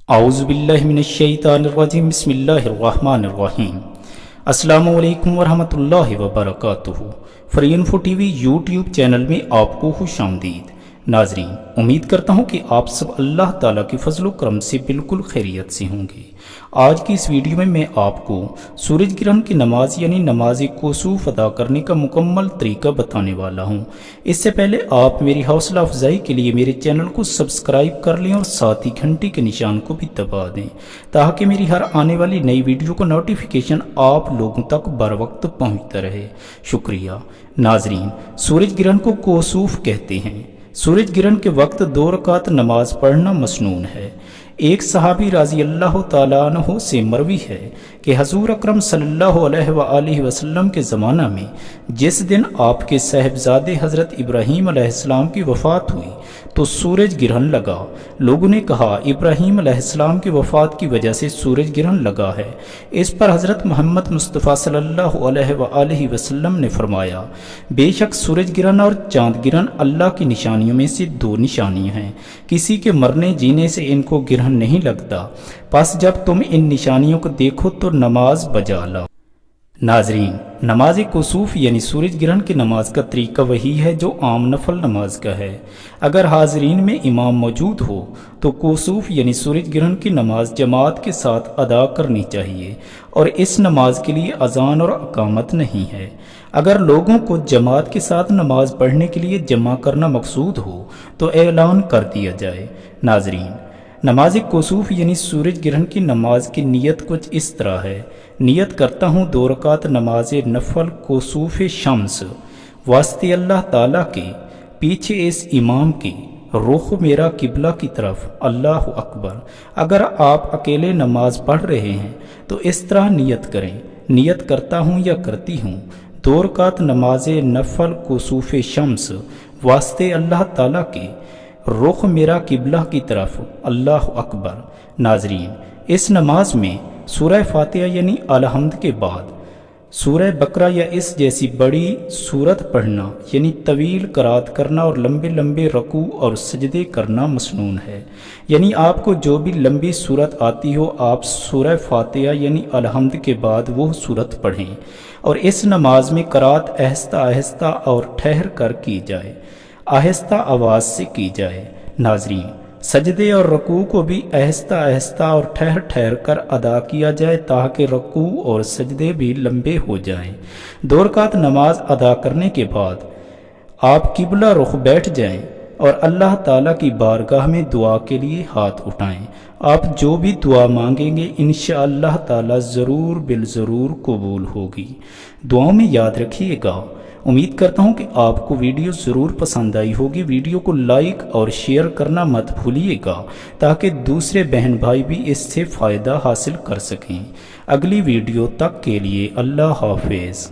اعوذ باللہ من الشیطان الرجیم بسم اللہ الرحمن الرحیم۔ السلام علیکم ورحمۃ اللہ وبرکاتہ۔ Free info T V YouTube channel میں آپ کو خوش آمدید۔ ناظرین، امید کرتا ہوں کہ آپ سب اللہ تعالیٰ کی فضل و کرم سے بالکل خیریت سے ہوں گے۔ آج کی اس ویڈیو میں آپ کو سورج گرہن کی نماز یعنی نماز کسوف ادا کرنے کا مکمل طریقہ بتانے والا ہوں۔ اس سے پہلے آپ میری حوصلہ افزائی کے لیے میرے چینل کو سبسکرائب کر لیں اور ساتھ ہی گھنٹی کے نشان کو بھی دبا دیں تاکہ میری ہر آنے والی نئی ویڈیو کا نوٹیفیکیشن آپ لوگوں تک بر وقت پہنچتا رہے۔ شکریہ۔ ناظرین، سورج گرہن کو کسوف کہتے ہیں۔ سورج گرہن کے وقت 2 رکعت نماز پڑھنا مسنون ہے۔ ایک صحابی رضی اللہ تعالیٰ عنہ سے مروی ہے کہ حضور اکرم صلی اللہ علیہ وآلہ وسلم کے زمانہ میں جس دن آپ کے صاحبزادے حضرت ابراہیم علیہ السلام کی وفات ہوئی تو سورج گرہن لگا۔ لوگوں نے کہا ابراہیم علیہ السلام کی وفات کی وجہ سے سورج گرہن لگا ہے۔ اس پر حضرت محمد مصطفیٰ صلی اللہ علیہ وآلہ وسلم نے فرمایا، بے شک سورج گرہن اور چاند گرہن اللہ کی نشانیوں میں سے 2 نشانیاں ہیں، کسی کے مرنے جینے سے ان کو گرہن نہیں لگتا، پس جب تم ان نشانیوں کو دیکھو تو نماز بجا لاؤ۔ ناظرین، نماز کسوف یعنی سورج گرہن کی نماز کا طریقہ وہی ہے جو عام نفل نماز کا ہے۔ اگر حاضرین میں امام موجود ہو تو کسوف یعنی سورج گرہن کی نماز جماعت کے ساتھ ادا کرنی چاہیے، اور اس نماز کے لیے اذان اور اقامت نہیں ہے۔ اگر لوگوں کو جماعت کے ساتھ نماز پڑھنے کے لیے جمع کرنا مقصود ہو تو اعلان کر دیا جائے۔ ناظرین، نماز کسوف یعنی سورج گرہن کی نماز کی نیت کچھ اس طرح ہے۔ نیت کرتا ہوں 2 رکعت نماز نفل کسوف شمس، واسطے اللہ تعالیٰ کے، پیچھے اس امام کی، رخ میرا قبلہ کی طرف، اللہ اکبر۔ اگر آپ اکیلے نماز پڑھ رہے ہیں تو اس طرح نیت کریں۔ نیت کرتا ہوں یا کرتی ہوں 2 رکعت نماز نفل کسوف شمس، واسطے اللہ تعالیٰ کے، رخ میرا قبلہ کی طرف، اللہ اکبر۔ ناظرین، اس نماز میں سورہ فاتحہ یعنی الحمد کے بعد سورہ بقرہ یا اس جیسی بڑی سورت پڑھنا یعنی طویل قرات کرنا اور لمبے لمبے رکوع اور سجدے کرنا مسنون ہے۔ یعنی آپ کو جو بھی لمبی سورت آتی ہو آپ سورہ فاتحہ یعنی الحمد کے بعد وہ سورت پڑھیں، اور اس نماز میں قرات آہستہ آہستہ اور ٹھہر کر کی جائے، آہستہ آواز سے کی جائے۔ ناظرین، سجدے اور رکوع کو بھی آہستہ آہستہ اور ٹھہر ٹھہر کر ادا کیا جائے تاکہ رکوع اور سجدے بھی لمبے ہو جائیں۔ 2 رکعت نماز ادا کرنے کے بعد آپ قبلہ رخ بیٹھ جائیں اور اللہ تعالیٰ کی بارگاہ میں دعا کے لیے ہاتھ اٹھائیں۔ آپ جو بھی دعا مانگیں گے انشاءاللہ تعالیٰ ضرور بالضرور قبول ہوگی۔ دعاؤں میں یاد رکھیے گا۔ امید کرتا ہوں کہ آپ کو ویڈیو ضرور پسند آئی ہوگی۔ ویڈیو کو لائک اور شیئر کرنا مت بھولیے گا تاکہ دوسرے بہن بھائی بھی اس سے فائدہ حاصل کر سکیں۔ اگلی ویڈیو تک کے لیے اللہ حافظ۔